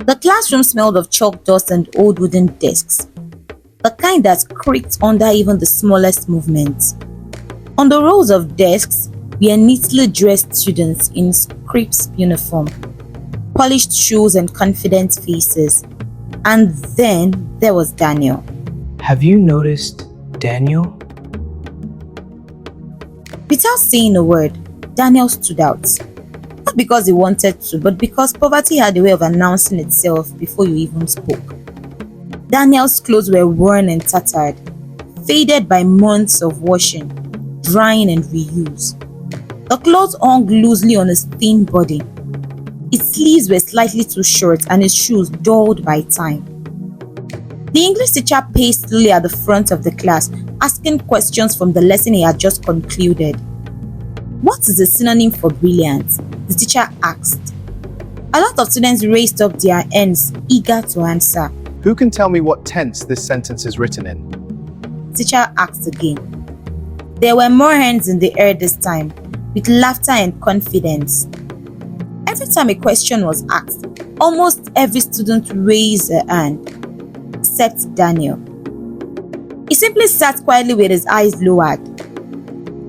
The classroom smelled of chalk dust and old wooden desks, the kind that creaked under even the smallest movement. On the rows of desks were neatly dressed students in crisp uniform, polished shoes and confident faces. And then there was Daniel. Have you noticed Daniel? Without saying a word, Daniel stood out. Not because he wanted to, but because poverty had a way of announcing itself before you even spoke. Daniel's clothes were worn and tattered, faded by months of washing, drying and reuse. The clothes hung loosely on his thin body. His sleeves were slightly too short and his shoes dulled by time. The English teacher paced slowly at the front of the class, asking questions from the lesson he had just concluded. "What is a synonym for brilliant?" the teacher asked. A lot of students raised up their hands, eager to answer. Who can tell me what tense this sentence is written in? The teacher asked again. There were more hands in the air this time, with laughter and confidence. Every time a question was asked, almost every student raised a hand, except Daniel. He simply sat quietly with his eyes lowered.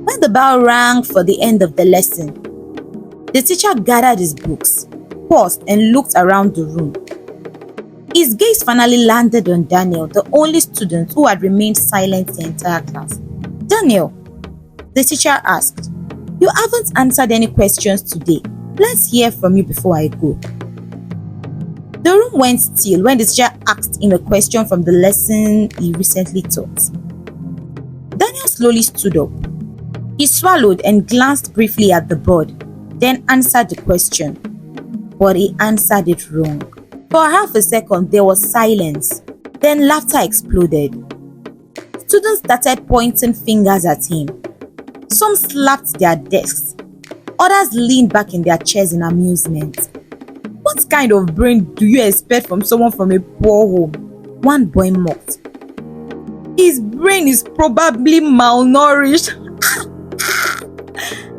When the bell rang for the end of the lesson, the teacher gathered his books, paused and looked around the room. His gaze finally landed on Daniel, the only student who had remained silent the entire class. "Daniel," the teacher asked, "you haven't answered any questions today. Let's hear from you before I go." The room went still when the teacher asked him a question from the lesson he recently taught. Daniel slowly stood up. He swallowed and glanced briefly at the board, then answered the question. But he answered it wrong. For half a second, there was silence. Then laughter exploded. Students started pointing fingers at him. Some slapped their desks. Others leaned back in their chairs in amusement. "What kind of brain do you expect from someone from a poor home?" one boy mocked. "His brain is probably malnourished,"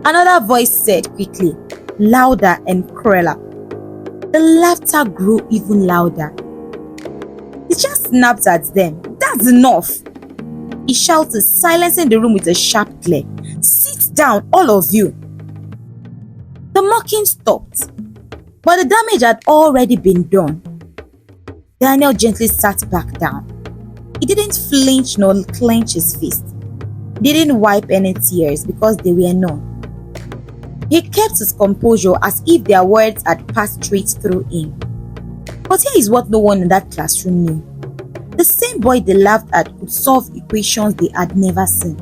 another voice said quickly, louder and crueler. The laughter grew even louder. He just snapped at them. "That's enough!" he shouted, silencing the room with a sharp glare. "Sit down, all of you!" The mocking stopped, but the damage had already been done. Daniel gently sat back down. He didn't flinch nor clench his fist. He didn't wipe any tears because there were none. He kept his composure as if their words had passed straight through him. But here is what no one in that classroom knew. The same boy they laughed at could solve equations they had never seen.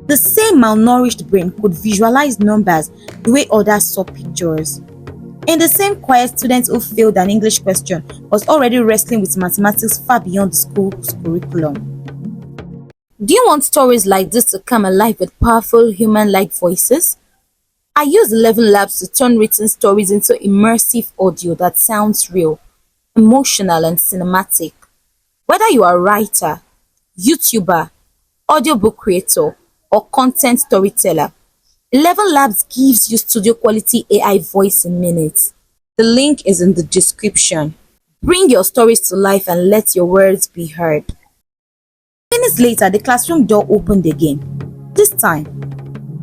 The same malnourished brain could visualize numbers the way others saw pictures. And the same quiet student who failed an English question was already wrestling with mathematics far beyond the school's curriculum. Do you want stories like this to come alive with powerful human-like voices? I use 11 Labs to turn written stories into immersive audio that sounds real, emotional and cinematic. Whether you are a writer, YouTuber, audiobook creator, or content storyteller, 11 Labs gives you studio quality AI voice in minutes. The link is in the description. Bring your stories to life and let your words be heard. Minutes later, the classroom door opened again. This time,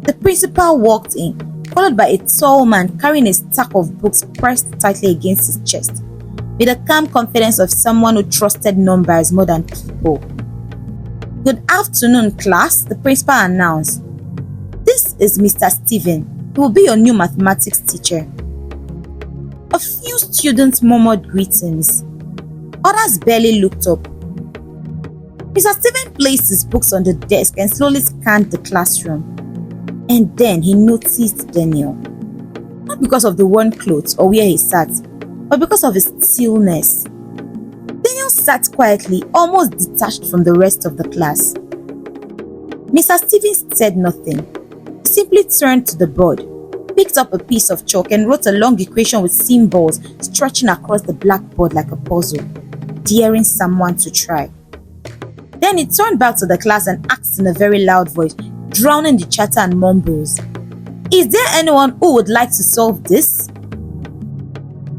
the principal walked in, followed by a tall man carrying a stack of books pressed tightly against his chest, with the calm confidence of someone who trusted numbers more than people. "Good afternoon, class," the principal announced. "This is Mr. Steven. He will be your new mathematics teacher." A few students murmured greetings. Others barely looked up. Mr. Steven placed his books on the desk and slowly scanned the classroom. And then he noticed Daniel. Not because of the worn clothes or where he sat, but because of his stillness. Daniel sat quietly, almost detached from the rest of the class. Mr. Stevens said nothing. He simply turned to the board, picked up a piece of chalk and wrote a long equation with symbols stretching across the blackboard like a puzzle, daring someone to try. Then he turned back to the class and asked in a very loud voice, drowning the chatter and mumbles, "Is there anyone who would like to solve this?"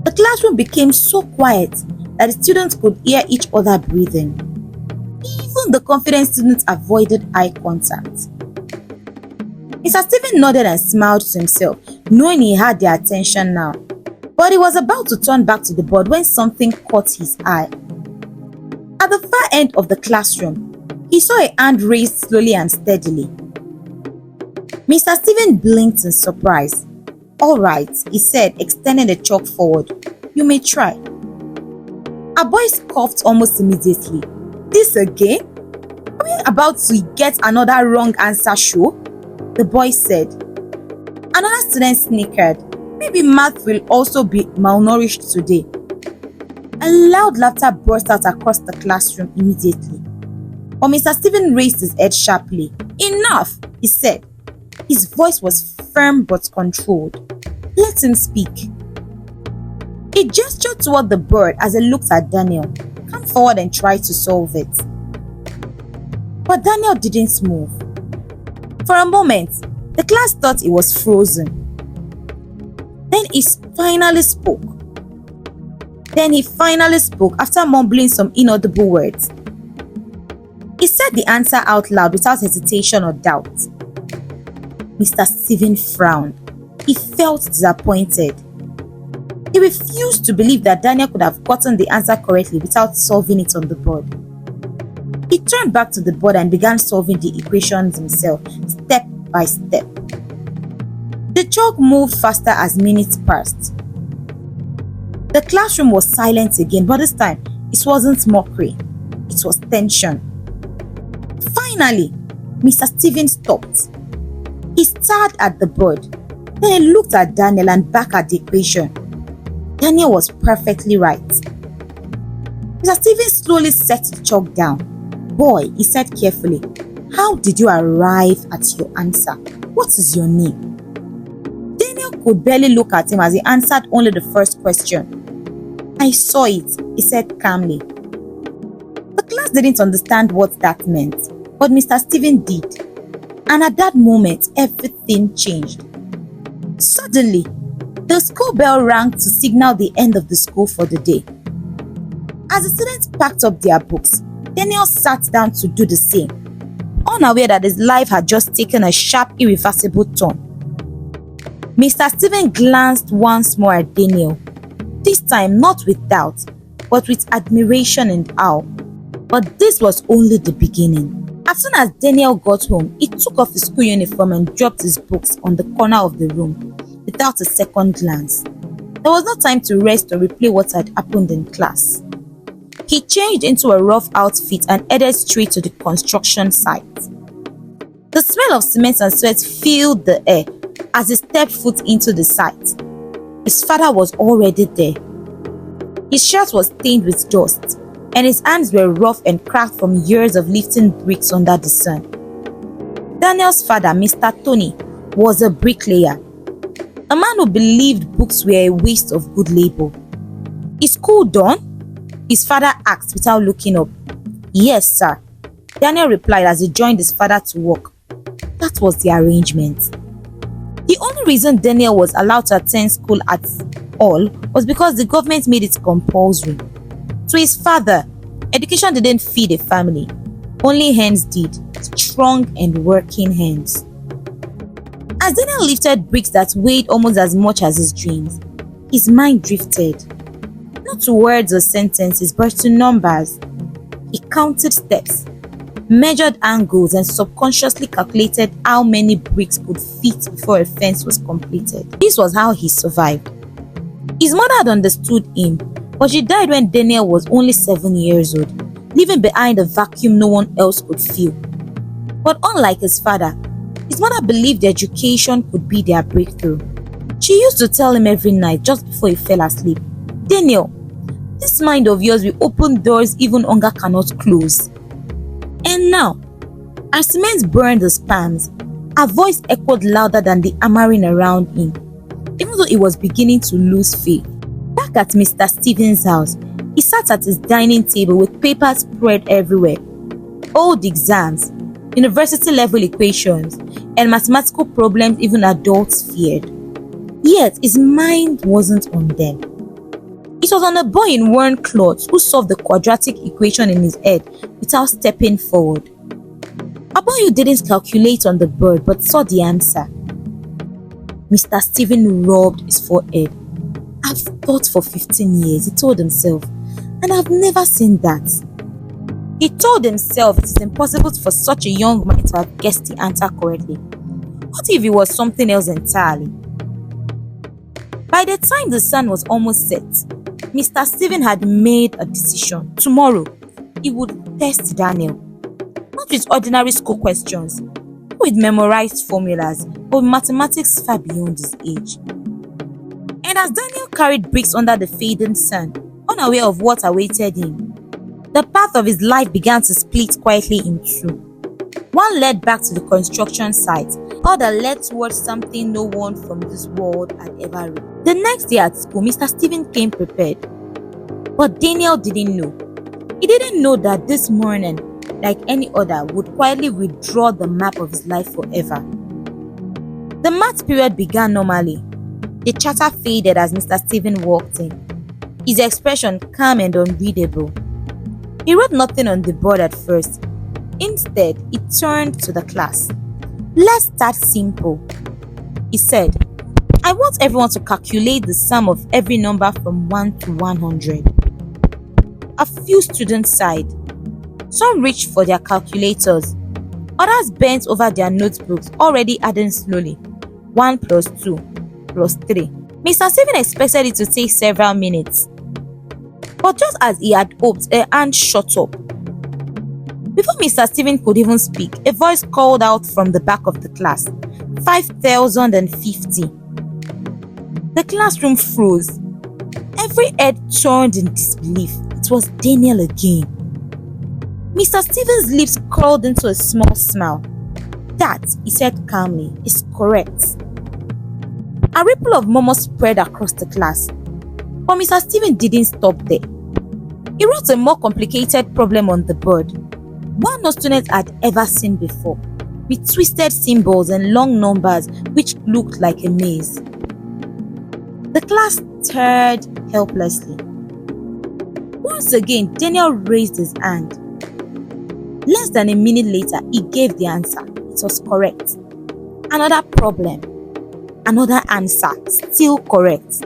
The classroom became so quiet that the students could hear each other breathing. Even the confident students avoided eye contact. Mr. Stephen nodded and smiled to himself, knowing he had their attention now. But he was about to turn back to the board when something caught his eye. At the far end of the classroom, he saw a hand raised slowly and steadily. Mr. Stephen blinked in surprise. "All right," he said, extending the chalk forward. "You may try." A boy scoffed almost immediately. "This again? Are we about to get another wrong answer show?" the boy said. Another student snickered. "Maybe math will also be malnourished today." A loud laughter burst out across the classroom immediately. But Mr. Stephen raised his head sharply. "Enough," he said. His voice was firm but controlled. "Let him speak." He gestured toward the bird as he looked at Daniel. "Come forward and try to solve it." But Daniel didn't move. For a moment, the class thought he was frozen. Then he finally spoke after mumbling some inaudible words. He said the answer out loud without hesitation or doubt. Mr. Stephen frowned. He felt disappointed. He refused to believe that Daniel could have gotten the answer correctly without solving it on the board. He turned back to the board and began solving the equations himself, step by step. The chalk moved faster as minutes passed. The classroom was silent again, but this time it wasn't mockery, it was tension. Finally, Mr. Stephen stopped. He stared at the board, then he looked at Daniel and back at the equation. Daniel was perfectly right. Mr. Stephen slowly set the chalk down. "Boy," he said carefully, "how did you arrive at your answer? What is your name?" Daniel could barely look at him as he answered only the first question. "I saw it," he said calmly. The class didn't understand what that meant, but Mr. Stephen did. And at that moment, everything changed. Suddenly, the school bell rang to signal the end of the school for the day. As the students packed up their books, Daniel sat down to do the same, unaware that his life had just taken a sharp, irreversible turn. Mr. Stephen glanced once more at Daniel, this time not with doubt, but with admiration and awe. But this was only the beginning. As soon as Daniel got home, he took off his school uniform and dropped his books on the corner of the room without a second glance. There was no time to rest or replay what had happened in class. He changed into a rough outfit and headed straight to the construction site. The smell of cement and sweat filled the air as he stepped foot into the site. His father was already there. His shirt was stained with dust, and his hands were rough and cracked from years of lifting bricks under the sun. Daniel's father, Mr. Tony, was a bricklayer, a man who believed books were a waste of good labor. "Is school done?" his father asked without looking up. "Yes, sir," Daniel replied as he joined his father to work. That was the arrangement. The only reason Daniel was allowed to attend school at all was because the government made it compulsory. To his father, education didn't feed a family. Only hands did, strong and working hands. As Daniel lifted bricks that weighed almost as much as his dreams, his mind drifted. Not to words or sentences, but to numbers. He counted steps, measured angles, and subconsciously calculated how many bricks could fit before a fence was completed. This was how he survived. His mother had understood him, but she died when Daniel was only 7 years old, leaving behind a vacuum no one else could fill. But unlike his father, his mother believed education could be their breakthrough. She used to tell him every night just before he fell asleep, "Daniel, this mind of yours will open doors even hunger cannot close." And now, as cement burned his palms, her voice echoed louder than the hammering around him, even though he was beginning to lose faith. Back at Mr. Stephen's house, he sat at his dining table with papers spread everywhere. Old exams, university-level equations, and mathematical problems even adults feared. Yet his mind wasn't on them. It was on a boy in worn clothes who solved the quadratic equation in his head without stepping forward. A boy who didn't calculate on the board but saw the answer. Mr. Stephen rubbed his forehead. "I've thought for 15 years, he told himself, and I've never seen that. He told himself it is impossible for such a young man to have guessed the answer correctly. What if it was something else entirely? By the time the sun was almost set, Mr. Stephen had made a decision. Tomorrow, he would test Daniel. Not with ordinary school questions, not with memorized formulas, but with mathematics far beyond his age. And as Daniel carried bricks under the fading sun, unaware of what awaited him, the path of his life began to split quietly in two. One led back to the construction site, other led towards something no one from this world had ever read. The next day at school, Mr. Stephen came prepared. But Daniel didn't know. He didn't know that this morning, like any other, would quietly withdraw the map of his life forever. The math period began normally. The chatter faded as Mr. Stephen walked in, his expression calm and unreadable. He wrote nothing on the board at first. Instead, he turned to the class. "Let's start simple," he said. "I want everyone to calculate the sum of every number from 1 to 100. A few students sighed. Some reached for their calculators. Others bent over their notebooks, already adding slowly. 1 plus 2 plus 3. Mr. Stephen expected it to take several minutes. But just as he had hoped, a hand shot up. Before Mr. Stephen could even speak, a voice called out from the back of the class, 5,050. The classroom froze. Every head turned in disbelief. It was Daniel again. Mr. Stephen's lips curled into a small smile. "That," he said calmly, "is correct." A ripple of murmur spread across the class. But Mr. Stephen didn't stop there. He wrote a more complicated problem on the board, one no student had ever seen before, with twisted symbols and long numbers which looked like a maze. The class stared helplessly. Once again, Daniel raised his hand. Less than a minute later, he gave the answer. It was correct. Another problem. Another answer, still correct.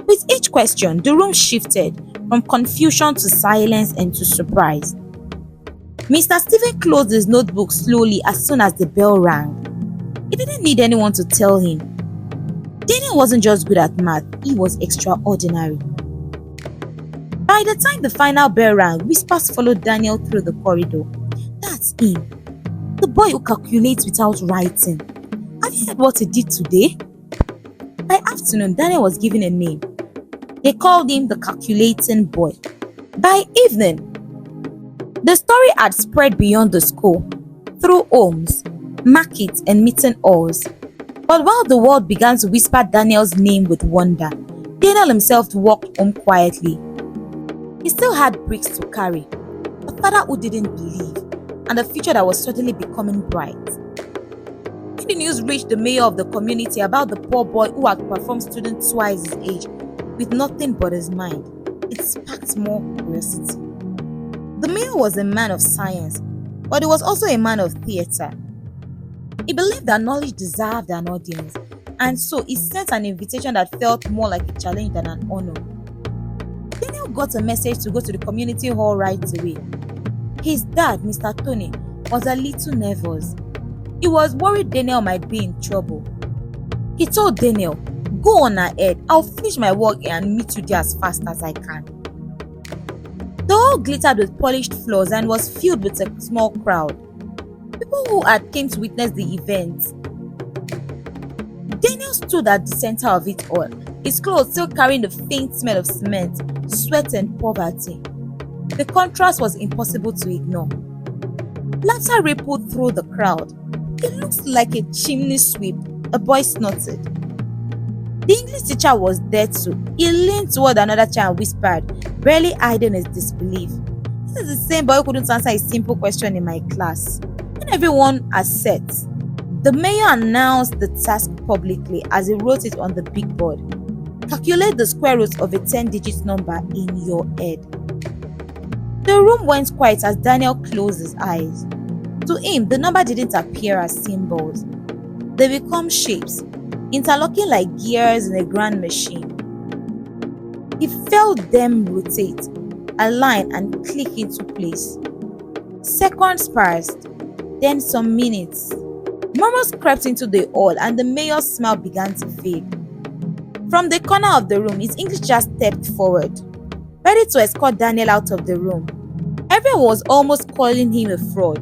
With each question, the room shifted from confusion to silence and to surprise. Mr. Stephen closed his notebook slowly as soon as the bell rang. He didn't need anyone to tell him. Daniel wasn't just good at math, he was extraordinary. By the time the final bell rang, whispers followed Daniel through the corridor. "That's him. The boy who calculates without writing. Have you heard what he did today?" By afternoon, Daniel was given a name. They called him the calculating boy. By evening, the story had spread beyond the school, through homes, markets, and meeting halls. But while the world began to whisper Daniel's name with wonder, Daniel himself walked home quietly. He still had bricks to carry, a father who didn't believe, and a future that was suddenly becoming bright. When the news reached the mayor of the community about the poor boy who had performed students twice his age with nothing but his mind, it sparked more curiosity. The mayor was a man of science, but he was also a man of theatre. He believed that knowledge deserved an audience, and so he sent an invitation that felt more like a challenge than an honor. Daniel got a message to go to the community hall right away. His dad, Mr. Tony, was a little nervous. He was worried Daniel might be in trouble. He told Daniel, "Go on ahead, I'll finish my work here and meet you there as fast as I can." The hall glittered with polished floors and was filled with a small crowd. People who had came to witness the event. Daniel stood at the center of it all, his clothes still carrying the faint smell of cement, sweat and poverty. The contrast was impossible to ignore. Laughter rippled through the crowd. "It looks like a chimney sweep," a boy snorted. The English teacher was there too. He leaned toward another child and whispered, barely hiding his disbelief, "This is the same boy who couldn't answer a simple question in my class." When everyone had sat, the mayor announced the task publicly as he wrote it on the big board. Calculate the square root of a 10-digit number in your head. The room went quiet as Daniel closed his eyes. To him, the number didn't appear as symbols. They become shapes, interlocking like gears in a grand machine. He felt them rotate, align, and click into place. Seconds passed, then some minutes. Murmurs crept into the hall and the mayor's smile began to fade. From the corner of the room, his English teacher stepped forward, ready to escort Daniel out of the room. Everyone was almost calling him a fraud.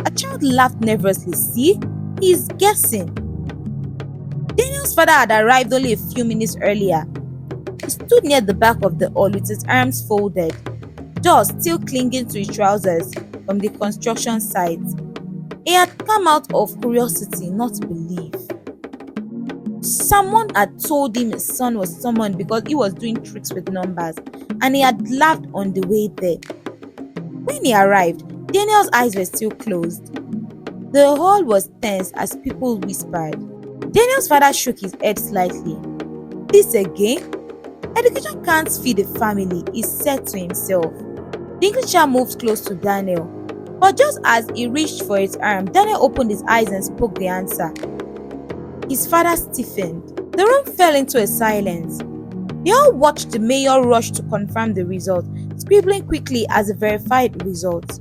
A child laughed nervously. See, he's guessing. Daniel's father had arrived only a few minutes earlier. He stood near the back of the hall with his arms folded, dust still clinging to his trousers from the construction site. He had come out of curiosity, not belief. Someone had told him his son was summoned because he was doing tricks with numbers, and he had laughed on the way there. When he arrived, Daniel's eyes were still closed. The hall was tense as people whispered. Daniel's father shook his head slightly. This again? Education can't feed a family, he said to himself. The English teacher moved close to Daniel, but just as he reached for his arm, Daniel opened his eyes and spoke the answer. His father stiffened. The room fell into a silence. They all watched the mayor rush to confirm the result, scribbling quickly as a verified result.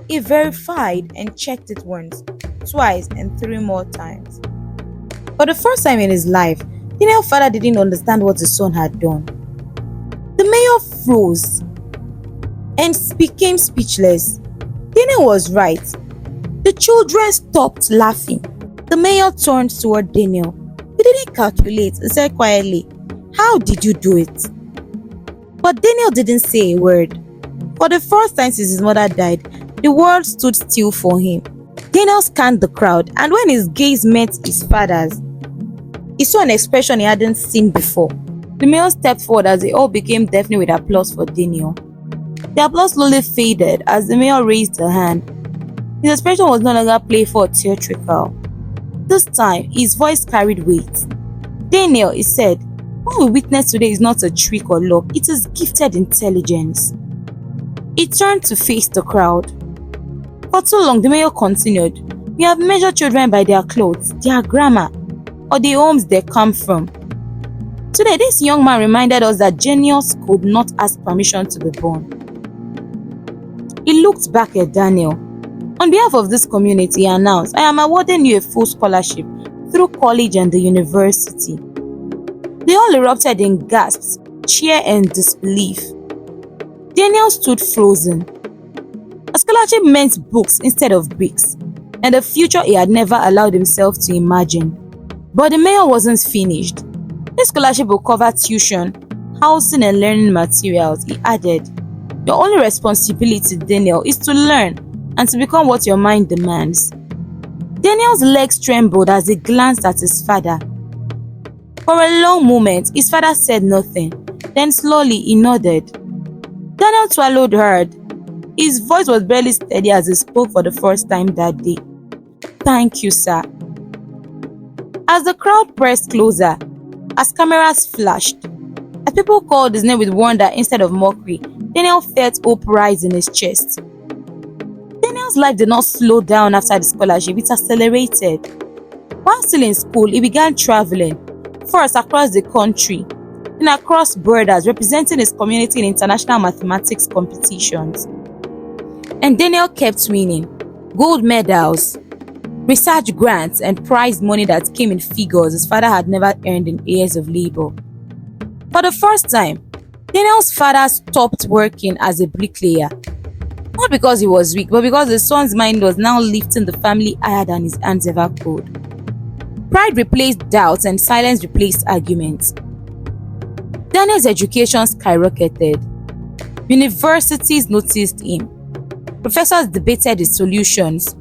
He verified and checked it once, twice, and 3 more times. For the first time in his life, Daniel's father didn't understand what his son had done. The mayor froze and became speechless. Daniel was right. The children stopped laughing. The mayor turned toward Daniel. He didn't calculate and said quietly, "How did you do it?" But Daniel didn't say a word. For the first time since his mother died, the world stood still for him. Daniel scanned the crowd, and when his gaze met his father's, he saw an expression he hadn't seen before. The mayor stepped forward as they all became deafening with applause for Daniel. The applause slowly faded as the mayor raised a hand. His expression was no longer playful or theatrical. This time, his voice carried weight. "Daniel," he said, "what we witnessed today is not a trick or luck, it is gifted intelligence." He turned to face the crowd. For too long, the mayor continued, "We have measured children by their clothes, their grammar, or the homes they come from. Today, this young man reminded us that genius could not ask permission to be born." He looked back at Daniel. "On behalf of this community," he announced, "I am awarding you a full scholarship through college and the university." They all erupted in gasps, cheer, and disbelief. Daniel stood frozen. A scholarship meant books instead of bricks, and a future he had never allowed himself to imagine. But the mayor wasn't finished. This scholarship will cover tuition, housing, and learning materials, he added. "Your only responsibility, Daniel, is to learn and to become what your mind demands." Daniel's legs trembled as he glanced at his father. For a long moment, his father said nothing. Then slowly he nodded. Daniel swallowed hard. His voice was barely steady as he spoke for the first time that day. "Thank you, sir." As the crowd pressed closer, as cameras flashed, as people called his name with wonder instead of mockery, Daniel felt hope rise in his chest. Daniel's life did not slow down after the scholarship, it accelerated. While still in school, he began traveling, first across the country, then across borders, representing his community in international mathematics competitions. And Daniel kept winning gold medals, research grants, and prize money that came in figures his father had never earned in years of labor. For the first time, Daniel's father stopped working as a bricklayer. Not because he was weak, but because his son's mind was now lifting the family higher than his hands ever could. Pride replaced doubts and silence replaced arguments. Daniel's education skyrocketed. Universities noticed him. Professors debated his solutions.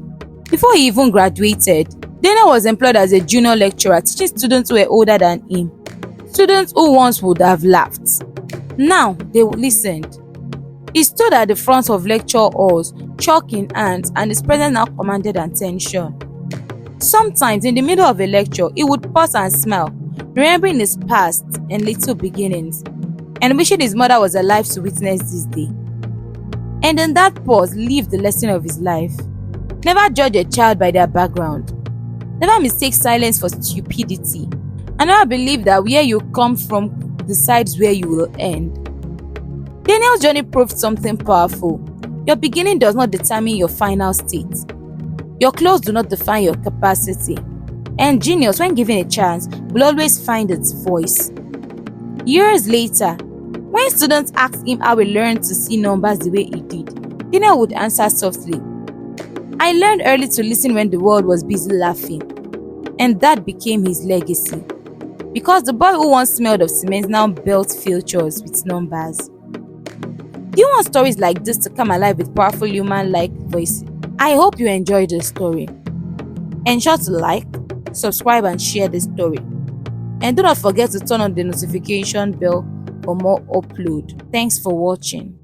Before he even graduated, Daniel was employed as a junior lecturer, teaching students who were older than him. Students who once would have laughed. Now they listened. He stood at the front of lecture halls, chalk in hand, and his presence now commanded attention. Sometimes in the middle of a lecture, he would pause and smile, remembering his past and little beginnings, and wishing his mother was alive to witness this day. And in that pause lived the lesson of his life. Never judge a child by their background. Never mistake silence for stupidity. And never believe that where you come from decides where you will end. Daniel's journey proved something powerful. Your beginning does not determine your final state. Your clothes do not define your capacity. And genius, when given a chance, will always find its voice. Years later, when students asked him how he learned to see numbers the way he did, Daniel would answer softly, "I learned early to listen when the world was busy laughing." And that became his legacy. Because the boy who once smelled of cement now built futures with numbers. Do you want stories like this to come alive with powerful human-like voices? I hope you enjoyed the story. Ensure to like, subscribe and share this story. And do not forget to turn on the notification bell for more upload. Thanks for watching.